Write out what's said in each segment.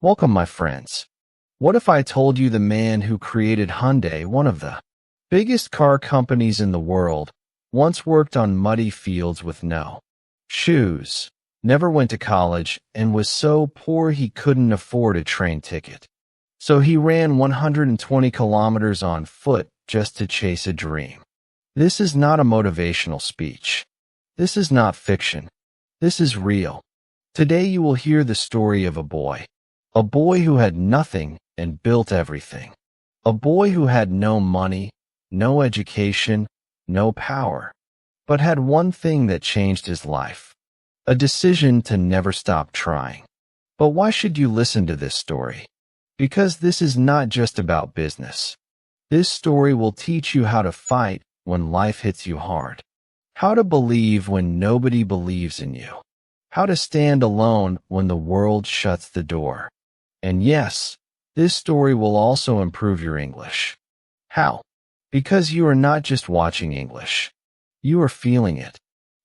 Welcome, my friends. What if I told you the man who created Hyundai, one of the biggest car companies in the world, once worked on muddy fields with no shoes, never went to college, and was so poor he couldn't afford a train ticket. So he ran 120 kilometers on foot just to chase a dream. This is not a motivational speech. This is not fiction. This is real. Today you will hear the story of a boy who had nothing and built everything. A boy who had no money, no education, no power, but had one thing that changed his life: a decision to never stop trying. But why should you listen to this story? Because this is not just about business. This story will teach you how to fight when life hits you hard, how to believe when nobody believes in you, how to stand alone when the world shuts the door. And yes, this story will also improve your English. How? Because you are not just watching English. You are feeling it.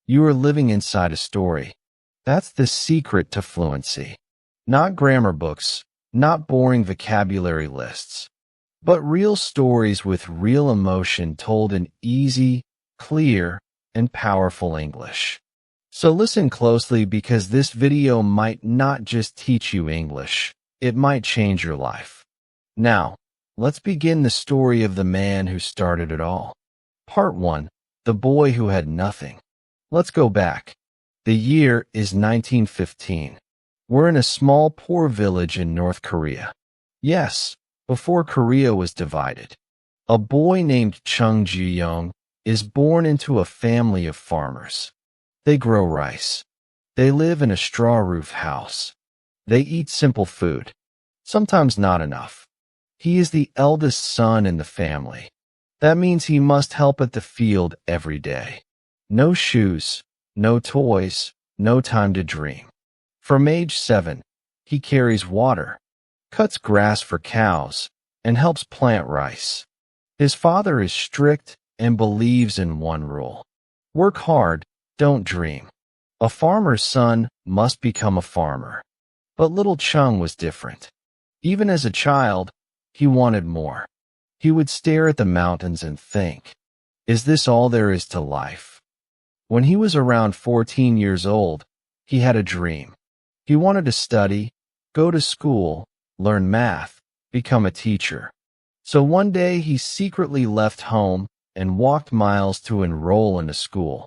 You are living inside a story. That's the secret to fluency. Not grammar books, not boring vocabulary lists, but real stories with real emotion told in easy, clear, and powerful English. So listen closely, because this video might not just teach you English, it might change your life. Now, let's begin the story of the man who started it all. Part 1. The boy who had nothing. Let's go back. The year is 1915. We're in a small, poor village in North Korea. Yes, before Korea was divided. A boy named Chung Ji-young is born into a family of farmers. They grow rice. They live in a straw roof house. They eat simple food, sometimes not enough. He is the eldest son in the family. That means he must help at the field every day. No shoes, no toys, no time to dream. From age 7, he carries water, cuts grass for cows, and helps plant rice. His father is strict and believes in one rule: work hard, don't dream. A farmer's son must become a farmer. But little Chung was different. Even as a child, he wanted more. He would stare at the mountains and think, is this all there is to life? When he was around 14 years old, he had a dream. He wanted to study, go to school, learn math, become a teacher. So one day he secretly left home and walked miles to enroll in a school.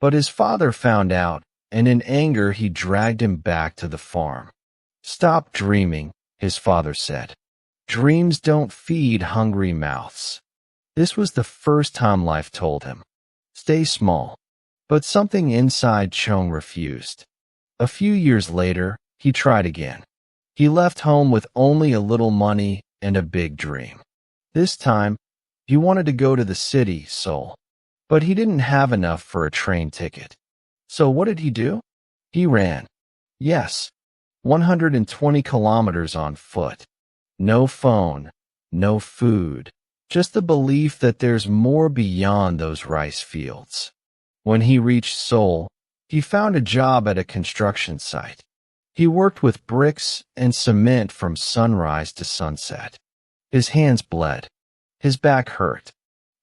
But his father found out, and in anger he dragged him back to the farm. Stop dreaming, his father said. Dreams don't feed hungry mouths. This was the first time life told him, stay small. But something inside Chung refused. A few years later, he tried again. He left home with only a little money and a big dream. This time, he wanted to go to the city, Seoul. But he didn't have enough for a train ticket. So what did he do? He ran. Yes, 120 kilometers on foot. No phone, no food, just the belief that there's more beyond those rice fields. When he reached Seoul, he found a job at a construction site. He worked with bricks and cement from sunrise to sunset. His hands bled. His back hurt.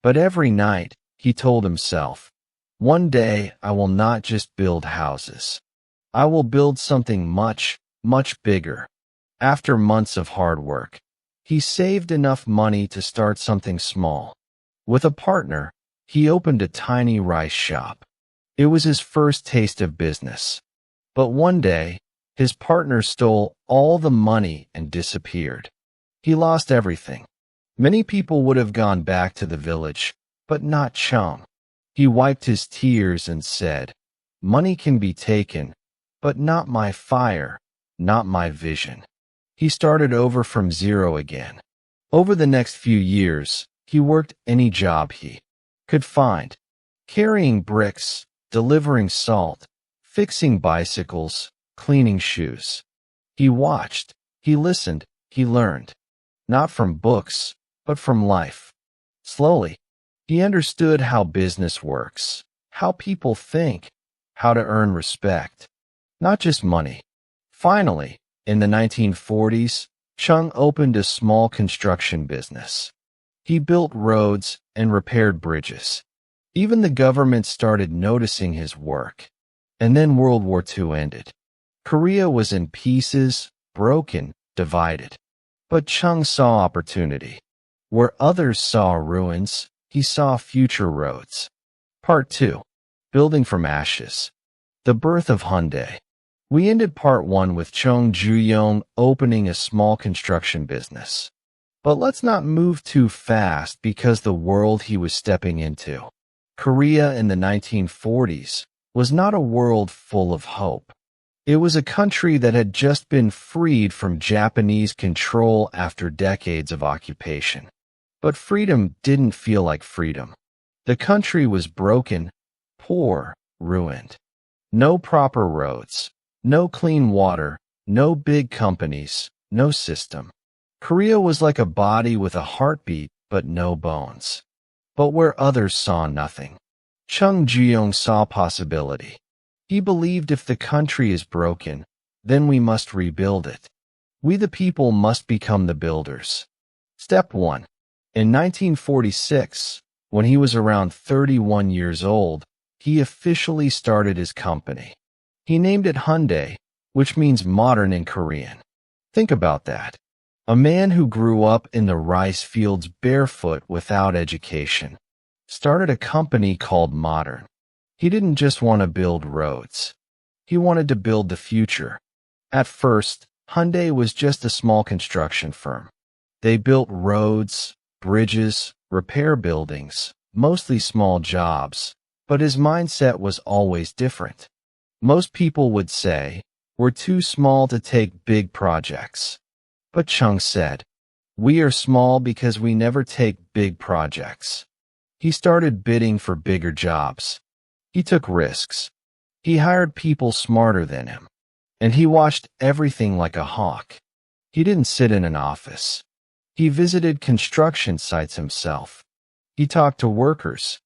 But every night, he told himself, one day I will not just build houses. I will build something much, much bigger. After months of hard work, he saved enough money to start something small. With a partner, he opened a tiny rice shop. It was his first taste of business. But one day, his partner stole all the money and disappeared. He lost everything. Many people would have gone back to the village, but not Chung. He wiped his tears and said, money can be taken, but not my fire, not my vision. He started over from zero again. Over the next few years, he worked any job he could find, carrying bricks, delivering salt, fixing bicycles, cleaning shoes. He watched, he listened, he learned, not from books, but from life. Slowly, he understood how business works, how people think, how to earn respect, not just money. Finally, In the 1940s, Chung opened a small construction business. He built roads and repaired bridges. Even the government started noticing his work. And then World War II ended. Korea was in pieces, broken, divided. But Chung saw opportunity. Where others saw ruins, he saw future roads. Part 2. Building from Ashes. The birth of Hyundai. We ended part 1 with Chung Ju-young opening a small construction business. But let's not move too fast because the world he was stepping into, Korea in the 1940s, was not a world full of hope. It was a country that had just been freed from Japanese control after decades of occupation. But freedom didn't feel like freedom. The country was broken, poor, ruined. No proper roads, no clean water, no big companies, no system. Korea was like a body with a heartbeat but no bones. But where others saw nothing, Chung Ju-young saw possibility. He believed if the country is broken, then we must rebuild it. We the people must become the builders. Step 1. In 1946, when he was around 31 years old, he officially started his company. He named it Hyundai, which means modern in Korean. Think about that. A man who grew up in the rice fields barefoot without education started a company called Modern. He didn't just want to build roads. He wanted to build the future. At first, Hyundai was just a small construction firm. They built roads, bridges, repair buildings, mostly small jobs, but his mindset was always different. Most people would say, we're too small to take big projects. But Chung said, we are small because we never take big projects. He started bidding for bigger jobs. He took risks. He hired people smarter than him. And he watched everything like a hawk. He didn't sit in an office. He visited construction sites himself. He talked to workers.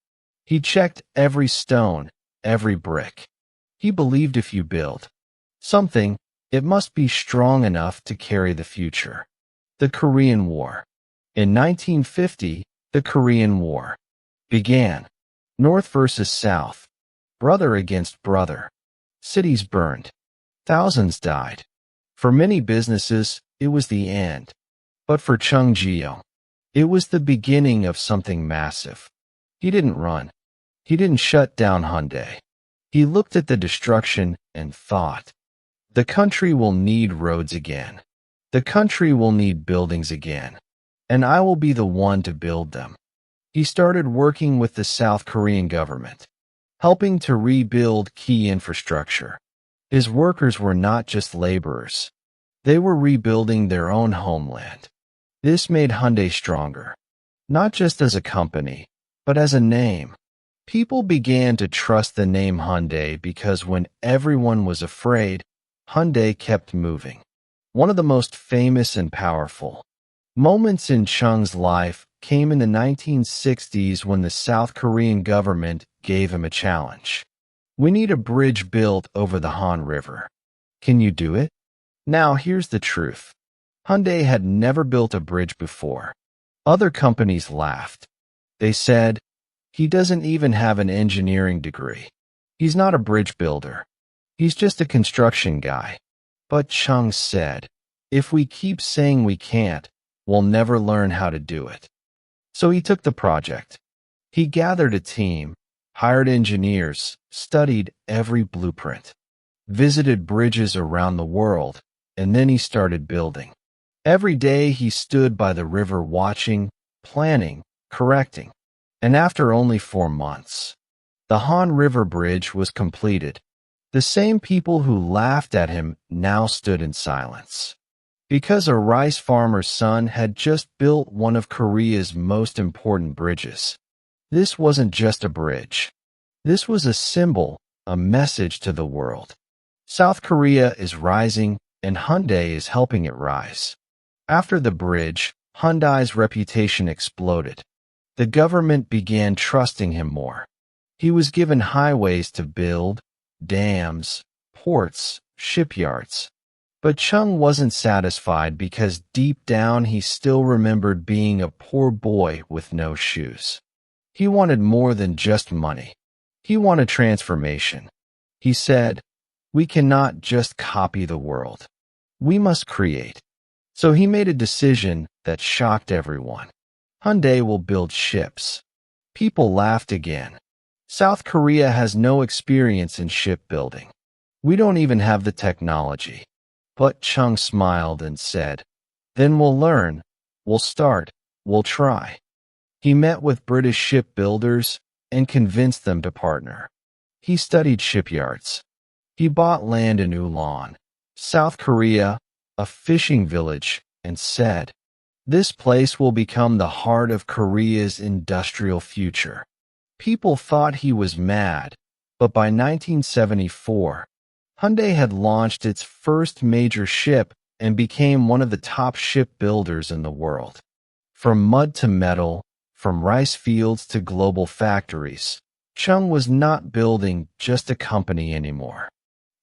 He checked every stone, every brick. He believed if you build something, it must be strong enough to carry the future. The Korean War. In 1950, the Korean War began. North versus South. Brother against brother. Cities burned. Thousands died. For many businesses, it was the end. But for Chung Ju-young, it was the beginning of something massive. He didn't run. He didn't shut down Hyundai. He looked at the destruction and thought, the country will need roads again. The country will need buildings again. And I will be the one to build them. He started working with the South Korean government, helping to rebuild key infrastructure. His workers were not just laborers. They were rebuilding their own homeland. This made Hyundai stronger, not just as a company, but as a name. People began to trust the name Hyundai because when everyone was afraid, Hyundai kept moving. One of the most famous and powerful moments in Chung's life came in the 1960s when the South Korean government gave him a challenge. We need a bridge built over the Han River. Can you do it? Now here's the truth. Hyundai had never built a bridge before. Other companies laughed. They said, he doesn't even have an engineering degree. He's not a bridge builder. He's just a construction guy. But Chung said, if we keep saying we can't, we'll never learn how to do it. So he took the project. He gathered a team, hired engineers, studied every blueprint, visited bridges around the world, and then he started building. Every day he stood by the river watching, planning, correcting. And after only 4 months, the Han River Bridge was completed. The same people who laughed at him now stood in silence. Because a rice farmer's son had just built one of Korea's most important bridges. This wasn't just a bridge. This was a symbol, a message to the world. South Korea is rising, and Hyundai is helping it rise. After the bridge, Hyundai's reputation exploded. The government began trusting him more. He was given highways to build, dams, ports, shipyards. But Chung wasn't satisfied because deep down he still remembered being a poor boy with no shoes. He wanted more than just money. He wanted transformation. He said, "We cannot just copy the world. We must create." So he made a decision that shocked everyone. Hyundai will build ships. People laughed again. South Korea has no experience in shipbuilding. We don't even have the technology. But Chung smiled and said, "Then we'll learn. We'll start. We'll try." He met with British shipbuilders and convinced them to partner. He studied shipyards. He bought land in Ulan, South Korea, a fishing village, and said, "This place will become the heart of Korea's industrial future." People thought he was mad, but by 1974, Hyundai had launched its first major ship and became one of the top shipbuilders in the world. From mud to metal, from rice fields to global factories, Chung was not building just a company anymore.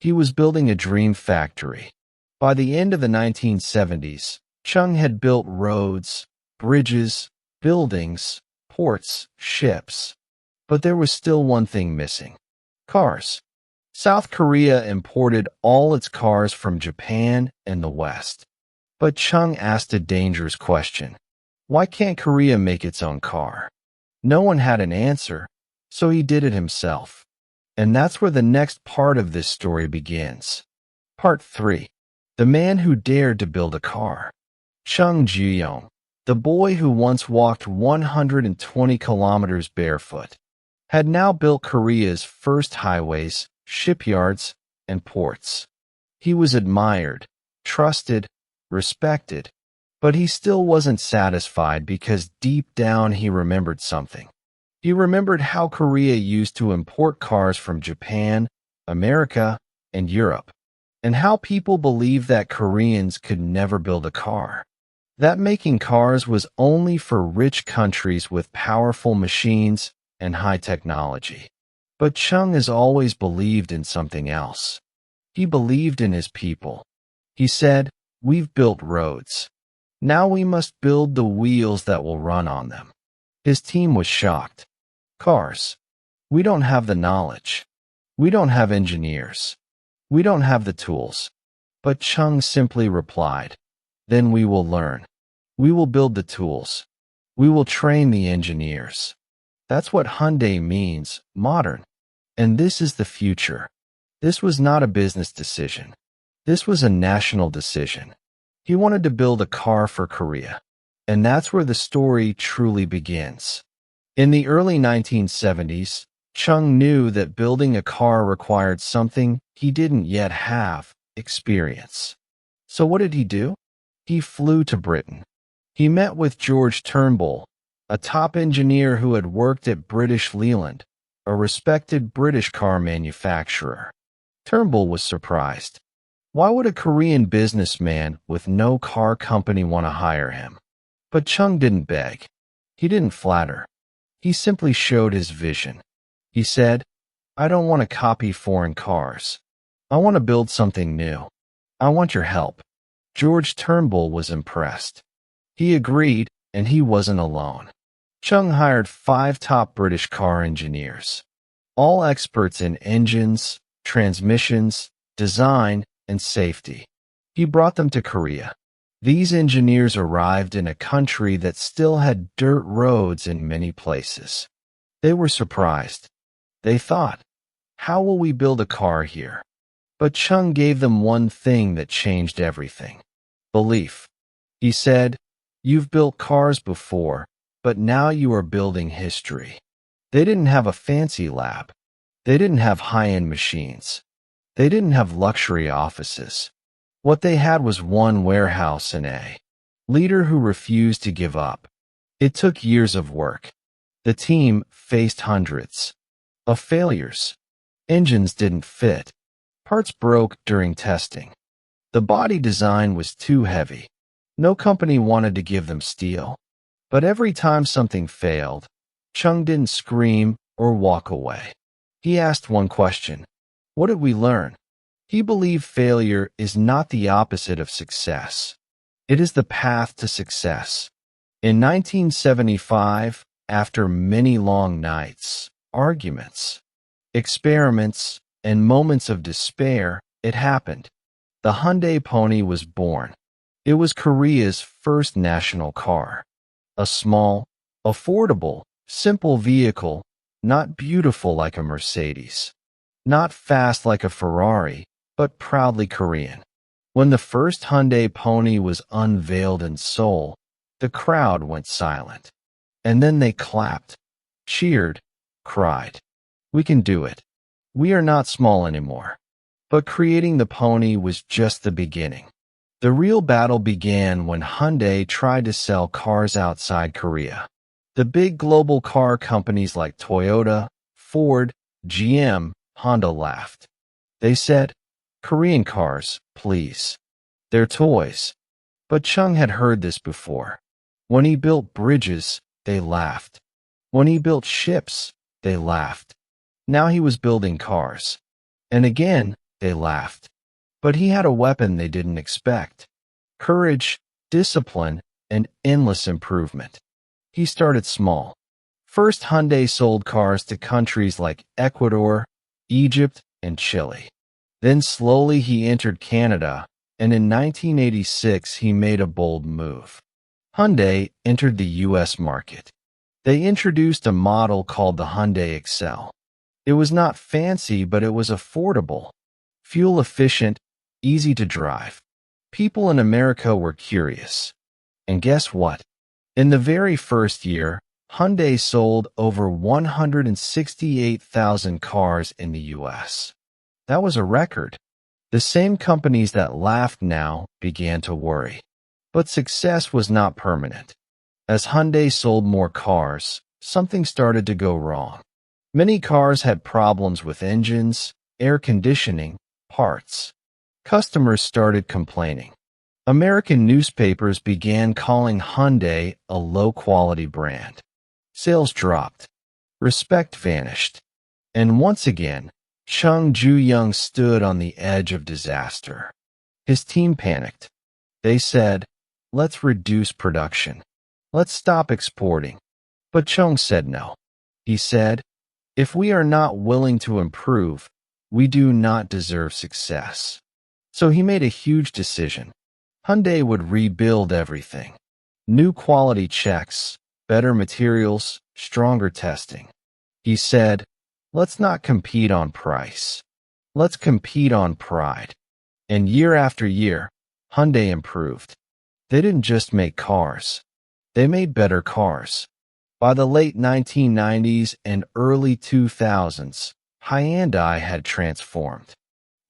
He was building a dream factory. By the end of the 1970s, Chung had built roads, bridges, buildings, ports, ships. But there was still one thing missing: cars. South Korea imported all its cars from Japan and the West. But Chung asked a dangerous question. Why can't Korea make its own car? No one had an answer, so he did it himself. And that's where the next part of this story begins. Part 3. The man who dared to build a car. Chung Ji-young, the boy who once walked 120 kilometers barefoot, had now built Korea's first highways, shipyards, and ports. He was admired, trusted, respected, but he still wasn't satisfied because deep down he remembered something. He remembered how Korea used to import cars from Japan, America, and Europe, and how people believed that Koreans could never build a car. That making cars was only for rich countries with powerful machines and high technology. But Chung has always believed in something else. He believed in his people. He said, "We've built roads. Now we must build the wheels that will run on them." His team was shocked. "Cars? We don't have the knowledge. We don't have engineers. We don't have the tools." But Chung simply replied, "Then we will learn. We will build the tools. We will train the engineers." That's what Hyundai means, modern. And this is the future. This was not a business decision. This was a national decision. He wanted to build a car for Korea. And that's where the story truly begins. In the early 1970s, Chung knew that building a car required something he didn't yet have: experience. So what did he do? He flew to Britain. He met with George Turnbull, a top engineer who had worked at British Leyland, a respected British car manufacturer. Turnbull was surprised. Why would a Korean businessman with no car company want to hire him? But Chung didn't beg. He didn't flatter. He simply showed his vision. He said, "I don't want to copy foreign cars. I want to build something new. I want your help." George Turnbull was impressed. He agreed, and he wasn't alone. Chung hired 5 top British car engineers, all experts in engines, transmissions, design, and safety. He brought them to Korea. These engineers arrived in a country that still had dirt roads in many places. They were surprised. They thought, "How will we build a car here?" But Chung gave them one thing that changed everything: belief. He said, "You've built cars before, but now you are building history." They didn't have a fancy lab. They didn't have high-end machines. They didn't have luxury offices. What they had was one warehouse and a leader who refused to give up. It took years of work. The team faced hundreds of failures. Engines didn't fit. Parts broke during testing. The body design was too heavy. No company wanted to give them steel. But every time something failed, Chung didn't scream or walk away. He asked one question: "What did we learn?" He believed failure is not the opposite of success. It is the path to success. In 1975, after many long nights, arguments, experiments, and moments of despair, it happened. The Hyundai Pony was born. It was Korea's first national car. A small, affordable, simple vehicle, not beautiful like a Mercedes, not fast like a Ferrari, but proudly Korean. When the first Hyundai Pony was unveiled in Seoul, the crowd went silent. And then they clapped, cheered, cried. We can do it. We are not small anymore. But creating the Pony was just the beginning. The real battle began when Hyundai tried to sell cars outside Korea. The big global car companies like Toyota, Ford, GM, Honda laughed. They said, Korean cars, please. They're toys. But Chung had heard this before. When he built bridges, they laughed. When he built ships, they laughed. Now he was building cars. And again, they laughed. But he had a weapon they didn't expect. Courage, discipline, and endless improvement. He started small. First, Hyundai sold cars to countries like Ecuador, Egypt, and Chile. Then slowly he entered Canada, and in 1986 he made a bold move. Hyundai entered the U.S. market. They introduced a model called the Hyundai Excel. It was not fancy, but it was affordable, fuel efficient, easy to drive. People in America were curious. And guess what? In the very first year, Hyundai sold over 168,000 cars in the U.S. That was a record. The same companies that laughed now began to worry. But success was not permanent. As Hyundai sold more cars, something started to go wrong. Many cars had problems with engines, air conditioning, parts. Customers started complaining. American newspapers began calling Hyundai a low-quality brand. Sales dropped. Respect vanished. And once again, Chung Ju-young stood on the edge of disaster. His team panicked. They said, let's reduce production. Let's stop exporting. But Chung said no. He said, if we are not willing to improve, we do not deserve success. So he made a huge decision. Hyundai would rebuild everything. New quality checks, better materials, stronger testing. He said, let's not compete on price. Let's compete on pride. And year after year, Hyundai improved. They didn't just make cars. They made better cars. By the late 1990s and early 2000s, Hyundai had transformed.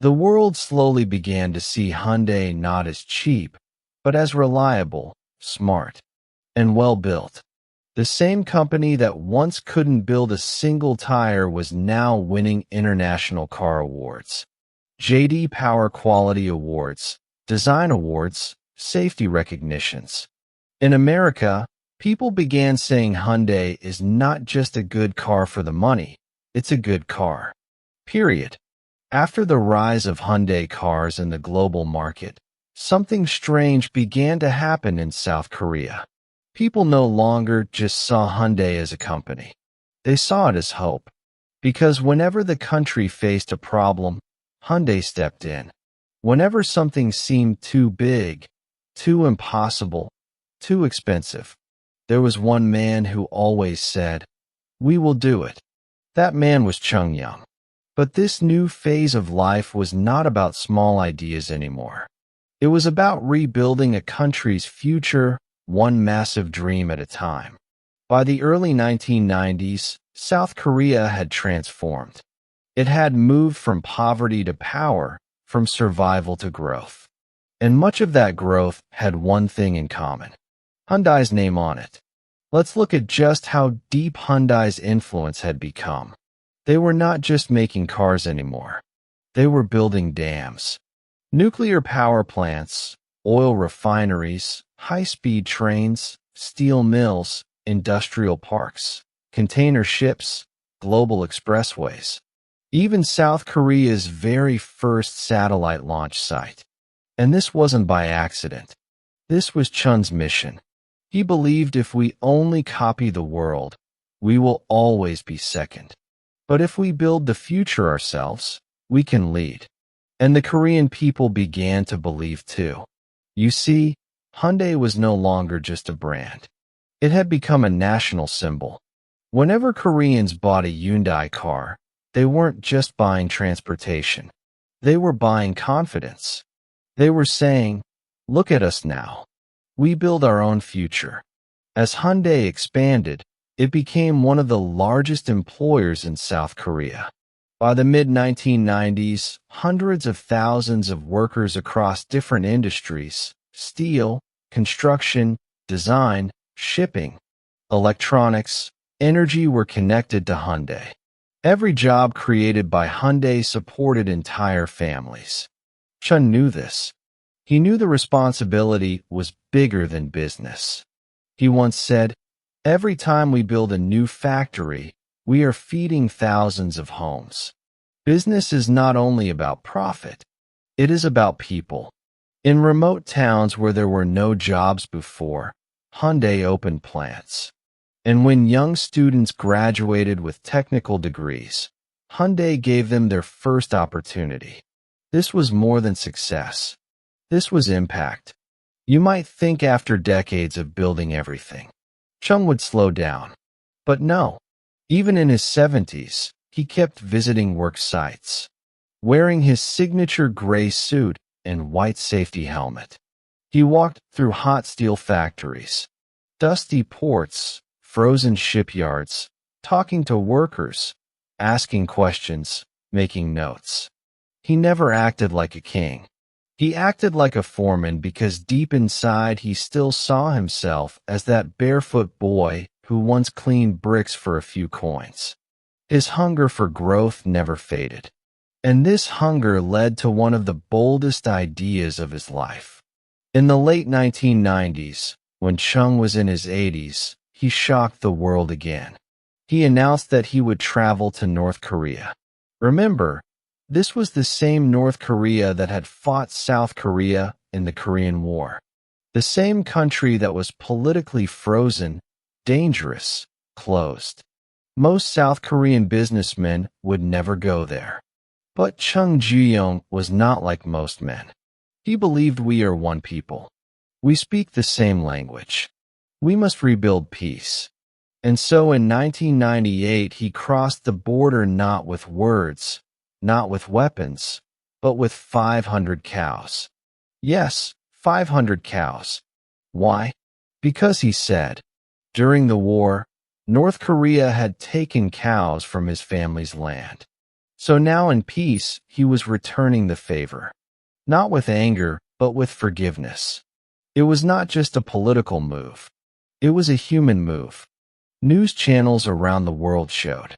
The world slowly began to see Hyundai not as cheap, but as reliable, smart, and well-built. The same company that once couldn't build a single tire was now winning international car awards. JD Power Quality Awards, Design Awards, safety recognitions. In America, people began saying Hyundai is not just a good car for the money, it's a good car. Period. After the rise of Hyundai cars in the global market, something strange began to happen in South Korea. People no longer just saw Hyundai as a company. They saw it as hope. Because whenever the country faced a problem, Hyundai stepped in. Whenever something seemed too big, too impossible, too expensive, there was one man who always said, we will do it. That man was Chung Young. But this new phase of life was not about small ideas anymore. It was about rebuilding a country's future, one massive dream at a time. By the early 1990s, South Korea had transformed. It had moved from poverty to power, from survival to growth. And much of that growth had one thing in common: Hyundai's name on it. Let's look at just how deep Hyundai's influence had become. They were not just making cars anymore. They were building dams. Nuclear power plants, oil refineries, high-speed trains, steel mills, industrial parks, container ships, global expressways. even South Korea's very first satellite launch site. And this wasn't by accident. This was Chun's mission. He believed if we only copy the world, we will always be second. But if we build the future ourselves, we can lead. And the Korean people began to believe too. You see, Hyundai was no longer just a brand. It had become a national symbol. Whenever Koreans bought a Hyundai car, they weren't just buying transportation. They were buying confidence. They were saying, "Look at us now. We build our own future." As Hyundai expanded, it became one of the largest employers in South Korea. By the mid-1990s, hundreds of thousands of workers across different industries, steel, construction, design, shipping, electronics, energy were connected to Hyundai. Every job created by Hyundai supported entire families. Chun knew this. He knew the responsibility was bigger than business. He once said, "Every time we build a new factory, we are feeding thousands of homes." Business is not only about profit, it is about people. In remote towns where there were no jobs before, Hyundai opened plants. And when young students graduated with technical degrees, Hyundai gave them their first opportunity. This was more than success. This was impact. You might think after decades of building everything, Chung would slow down. But no. Even in his 70s, he kept visiting work sites, wearing his signature gray suit and white safety helmet. He walked through hot steel factories, dusty ports, frozen shipyards, talking to workers, asking questions, making notes. He never acted like a king. He acted like a foreman because deep inside he still saw himself as that barefoot boy who once cleaned bricks for a few coins. His hunger for growth never faded. And this hunger led to one of the boldest ideas of his life. In the late 1990s, when Chung was in his 80s, he shocked the world again. He announced that he would travel to North Korea. Remember, this was the same North Korea that had fought South Korea in the Korean War. The same country that was politically frozen, dangerous, closed. Most South Korean businessmen would never go there. But Chung Ji-young was not like most men. He believed we are one people. We speak the same language. We must rebuild peace. And so in 1998, he crossed the border not with words, not with weapons, but with 500 cows. Yes, 500 cows. Why? Because he said, during the war, North Korea had taken cows from his family's land. So now in peace, he was returning the favor. Not with anger, but with forgiveness. It was not just a political move. It was a human move. News channels around the world showed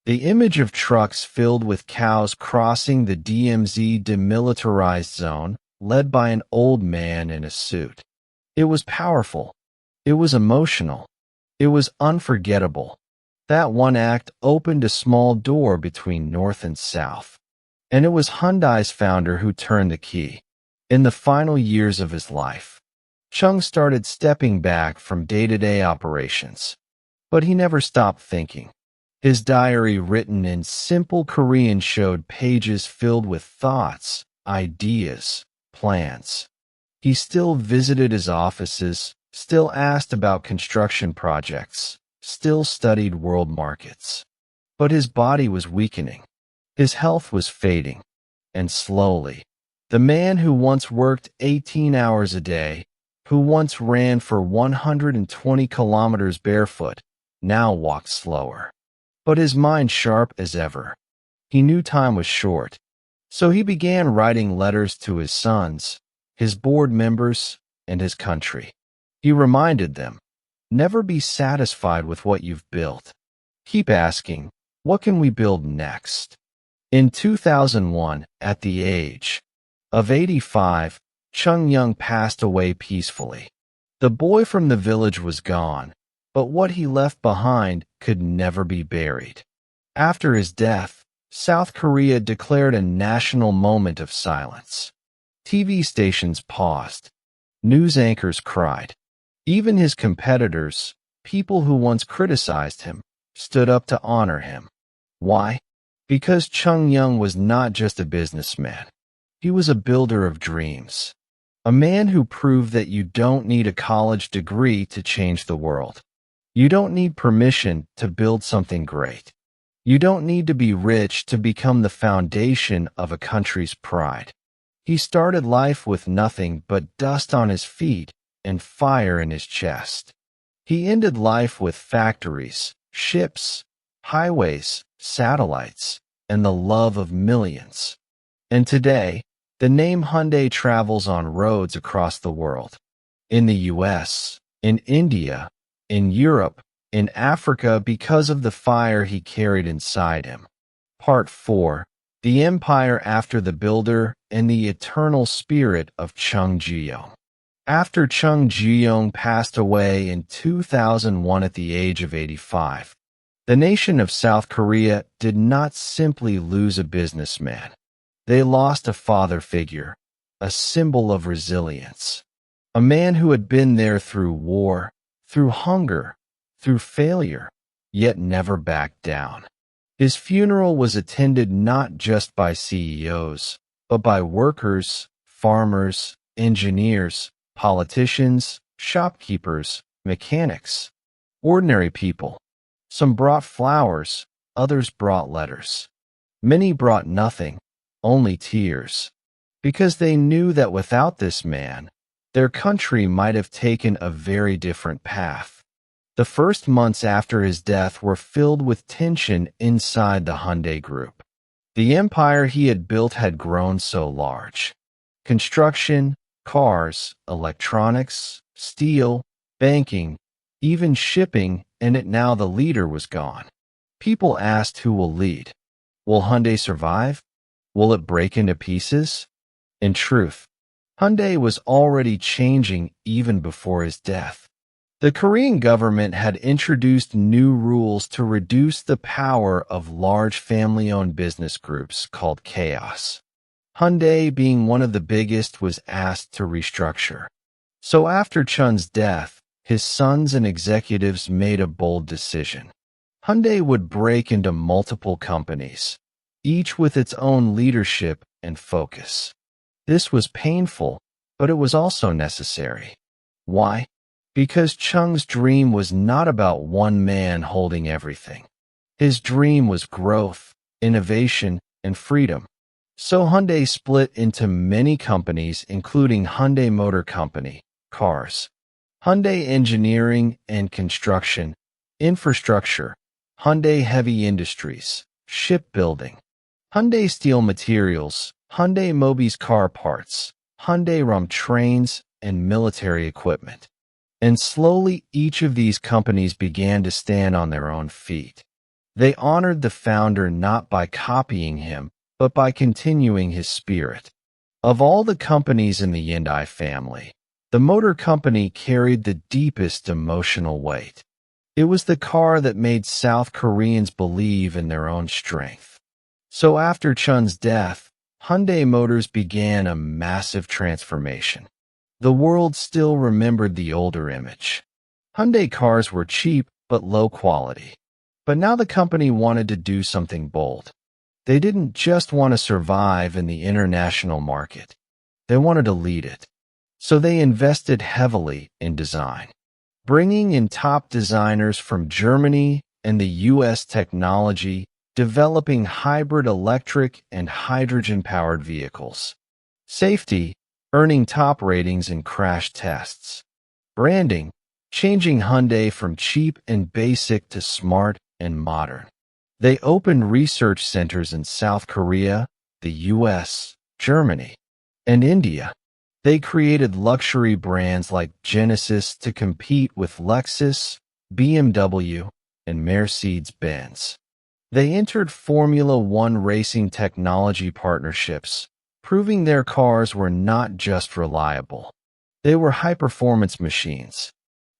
the image of trucks filled with cows crossing the DMZ demilitarized zone, led by an old man in a suit. It was powerful. It was emotional. It was unforgettable. That one act opened a small door between North and South. And it was Hyundai's founder who turned the key. In the final years of his life, Chung started stepping back from day-to-day operations. But he never stopped thinking. His diary, written in simple Korean, showed pages filled with thoughts, ideas, plans. He still visited his offices, still asked about construction projects, still studied world markets. But his body was weakening. His health was fading. And slowly, the man who once worked 18 hours a day, who once ran for 120 kilometers barefoot, now walked slower. But his mind sharp as ever. He knew time was short. So he began writing letters to his sons, his board members, and his country. He reminded them, never be satisfied with what you've built. Keep asking, what can we build next? In 2001, at the age of 85, Chung Young passed away peacefully. The boy from the village was gone, but what he left behind could never be buried. After his death, South Korea declared a national moment of silence. TV stations paused. News anchors cried. Even his competitors, people who once criticized him, stood up to honor him. Why? Because Chung Young was not just a businessman. He was a builder of dreams. A man who proved that you don't need a college degree to change the world. You don't need permission to build something great. You don't need to be rich to become the foundation of a country's pride. He started life with nothing but dust on his feet and fire in his chest. He ended life with factories, ships, highways, satellites, and the love of millions. And today, the name Hyundai travels on roads across the world. In the US, in India, in Europe, in Africa because of the fire he carried inside him. Part 4. The Empire After the Builder and the Eternal Spirit of Chung Ji-young. After Chung Ji-young passed away in 2001 at the age of 85, the nation of South Korea did not simply lose a businessman. They lost a father figure, a symbol of resilience, a man who had been there through war, through hunger, through failure, yet never backed down. His funeral was attended not just by CEOs, but by workers, farmers, engineers, politicians, shopkeepers, mechanics, ordinary people. Some brought flowers, others brought letters. Many brought nothing, only tears, because they knew that without this man, their country might have taken a very different path. The first months after his death were filled with tension inside the Hyundai Group. The empire he had built had grown so large. Construction, cars, electronics, steel, banking, even shipping, and now the leader was gone. People asked who will lead. Will Hyundai survive? Will it break into pieces? In truth, Hyundai was already changing even before his death. The Korean government had introduced new rules to reduce the power of large family-owned business groups called chaos. Hyundai, being one of the biggest, was asked to restructure. So after Chun's death, his sons and executives made a bold decision. Hyundai would break into multiple companies, each with its own leadership and focus. This was painful, but it was also necessary. Why? Because Chung's dream was not about one man holding everything. His dream was growth, innovation, and freedom. So Hyundai split into many companies, including Hyundai Motor Company, cars, Hyundai Engineering and Construction, Infrastructure, Hyundai Heavy Industries, Shipbuilding, Hyundai Steel Materials, Hyundai Mobis Car Parts, Hyundai Rum Trains, and Military Equipment. And slowly each of these companies began to stand on their own feet. They honored the founder not by copying him, but by continuing his spirit. Of all the companies in the Hyundai family, the motor company carried the deepest emotional weight. It was the car that made South Koreans believe in their own strength. So after Chun's death, Hyundai Motors began a massive transformation. The world still remembered the older image. Hyundai cars were cheap but low quality. But now the company wanted to do something bold. They didn't just want to survive in the international market. They wanted to lead it. So they invested heavily in design, bringing in top designers from Germany and the US technology, developing hybrid electric and hydrogen-powered vehicles. Safety, earning top ratings in crash tests. Branding, changing Hyundai from cheap and basic to smart and modern. They opened research centers in South Korea, the US, Germany, and India. They created luxury brands like Genesis to compete with Lexus, BMW, and Mercedes-Benz. They entered Formula One racing technology partnerships, proving their cars were not just reliable. They were high-performance machines.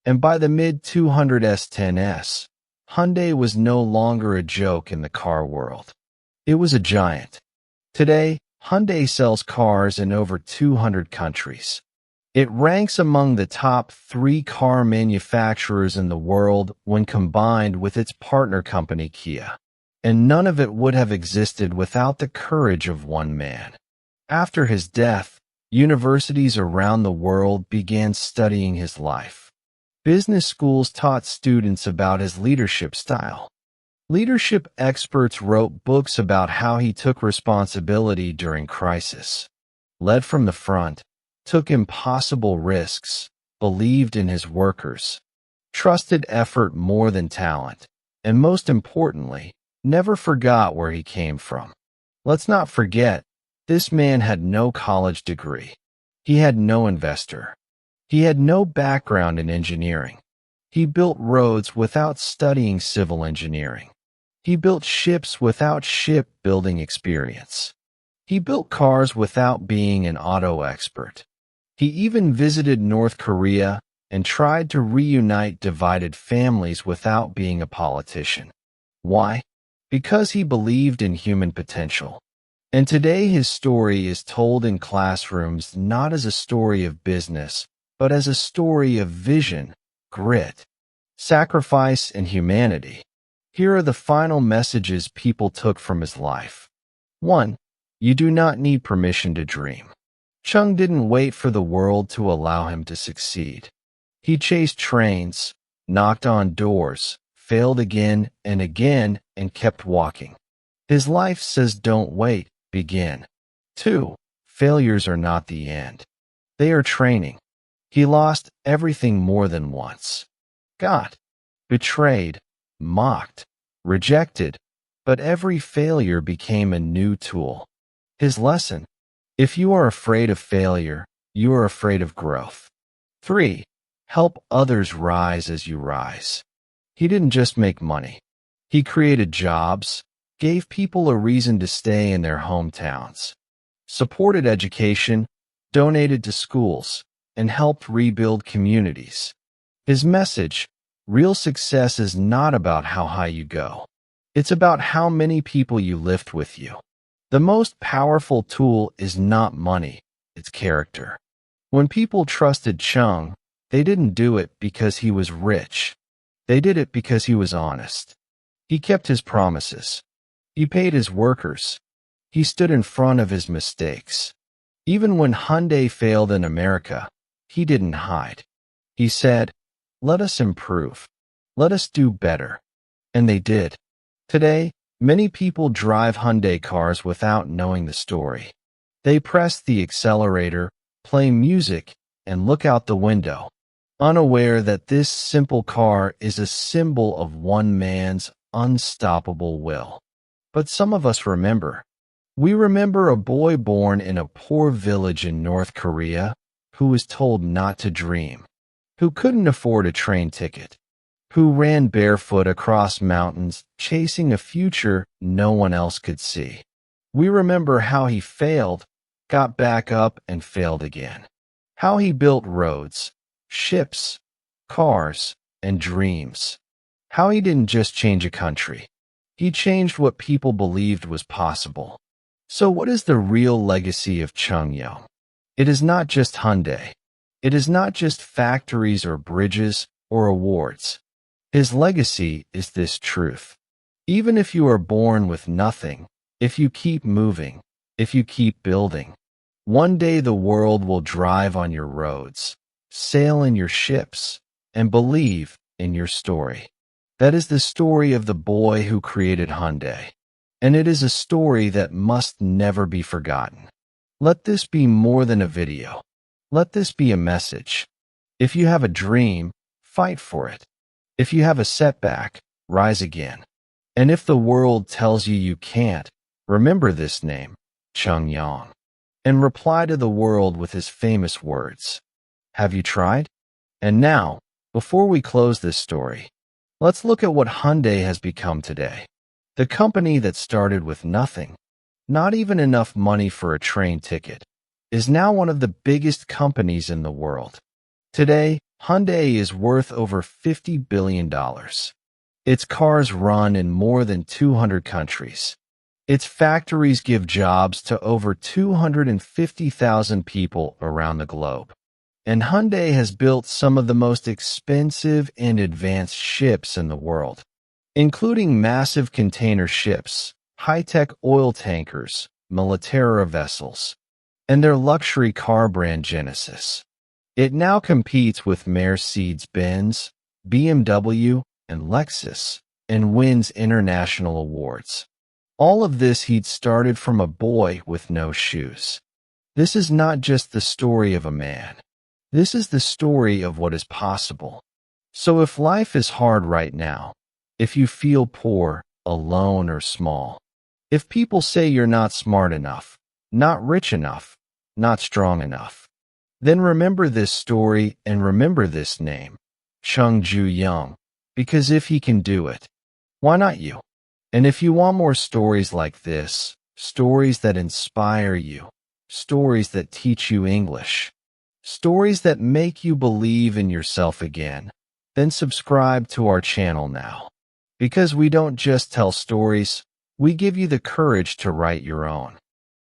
And by the mid-200s 10s, Hyundai was no longer a joke in the car world. It was a giant. Today, Hyundai sells cars in over 200 countries. It ranks among the top 3 car manufacturers in the world when combined with its partner company Kia. And none of it would have existed without the courage of one man. After his death, universities around the world began studying his life. Business schools taught students about his leadership style. Leadership experts wrote books about how he took responsibility during crisis, led from the front, took impossible risks, believed in his workers, trusted effort more than talent, and most importantly, never forgot where he came from. Let's not forget, this man had no college degree. He had no investor. He had no background in engineering. He built roads without studying civil engineering. He built ships without shipbuilding experience. He built cars without being an auto expert. He even visited North Korea and tried to reunite divided families without being a politician. Why? Because he believed in human potential. And today his story is told in classrooms not as a story of business, but as a story of vision, grit, sacrifice, and humanity. Here are the final messages people took from his life. 1. You do not need permission to dream. Chung didn't wait for the world to allow him to succeed. He chased trains, knocked on doors, failed again and again, and kept walking. His life says don't wait, begin. 2. Failures are not the end. They are training. He lost everything more than once. Got betrayed, mocked, rejected, but every failure became a new tool. His lesson: if you are afraid of failure, you are afraid of growth. 3. Help others rise as you rise. He didn't just make money. He created jobs, gave people a reason to stay in their hometowns, supported education, donated to schools, and helped rebuild communities. His message: real success is not about how high you go. It's about how many people you lift with you. The most powerful tool is not money, it's character. When people trusted Chung, they didn't do it because he was rich. They did it because he was honest. He kept his promises. He paid his workers. He stood in front of his mistakes. Even when Hyundai failed in America, he didn't hide. He said, "Let us improve. Let us do better." And they did. Today, many people drive Hyundai cars without knowing the story. They press the accelerator, play music, and look out the window, unaware that this simple car is a symbol of one man's unstoppable will. But some of us remember. We remember a boy born in a poor village in North Korea who was told not to dream, who couldn't afford a train ticket, who ran barefoot across mountains chasing a future no one else could see. We remember how he failed, got back up, and failed again. How he built roads, ships, cars, and dreams. How he didn't just change a country. He changed what people believed was possible. So what is the real legacy of Chung Yeo? It is not just Hyundai. It is not just factories or bridges or awards. His legacy is this truth. Even if you are born with nothing, if you keep moving, if you keep building, one day the world will drive on your roads, sail in your ships, and believe in your story. That is the story of the boy who created Hyundai. And it is a story that must never be forgotten. Let this be more than a video. Let this be a message. If you have a dream, fight for it. If you have a setback, rise again. And if the world tells you you can't, remember this name, Chung Yeo, and reply to the world with his famous words. Have you tried? And now, before we close this story, let's look at what Hyundai has become today. The company that started with nothing, not even enough money for a train ticket, is now one of the biggest companies in the world. Today, Hyundai is worth over $50 billion. Its cars run in more than 200 countries. Its factories give jobs to over 250,000 people around the globe. And Hyundai has built some of the most expensive and advanced ships in the world, including massive container ships, high-tech oil tankers, military vessels, and their luxury car brand Genesis. It now competes with Mercedes-Benz, BMW, and Lexus, and wins international awards. All of this he'd started from a boy with no shoes. This is not just the story of a man. This is the story of what is possible. So if life is hard right now, if you feel poor, alone, or small, if people say you're not smart enough, not rich enough, not strong enough, then remember this story and remember this name, Chung Ju Young, because if he can do it, why not you? And if you want more stories like this, stories that inspire you, stories that teach you English, stories that make you believe in yourself again, then subscribe to our channel now. Because we don't just tell stories, we give you the courage to write your own.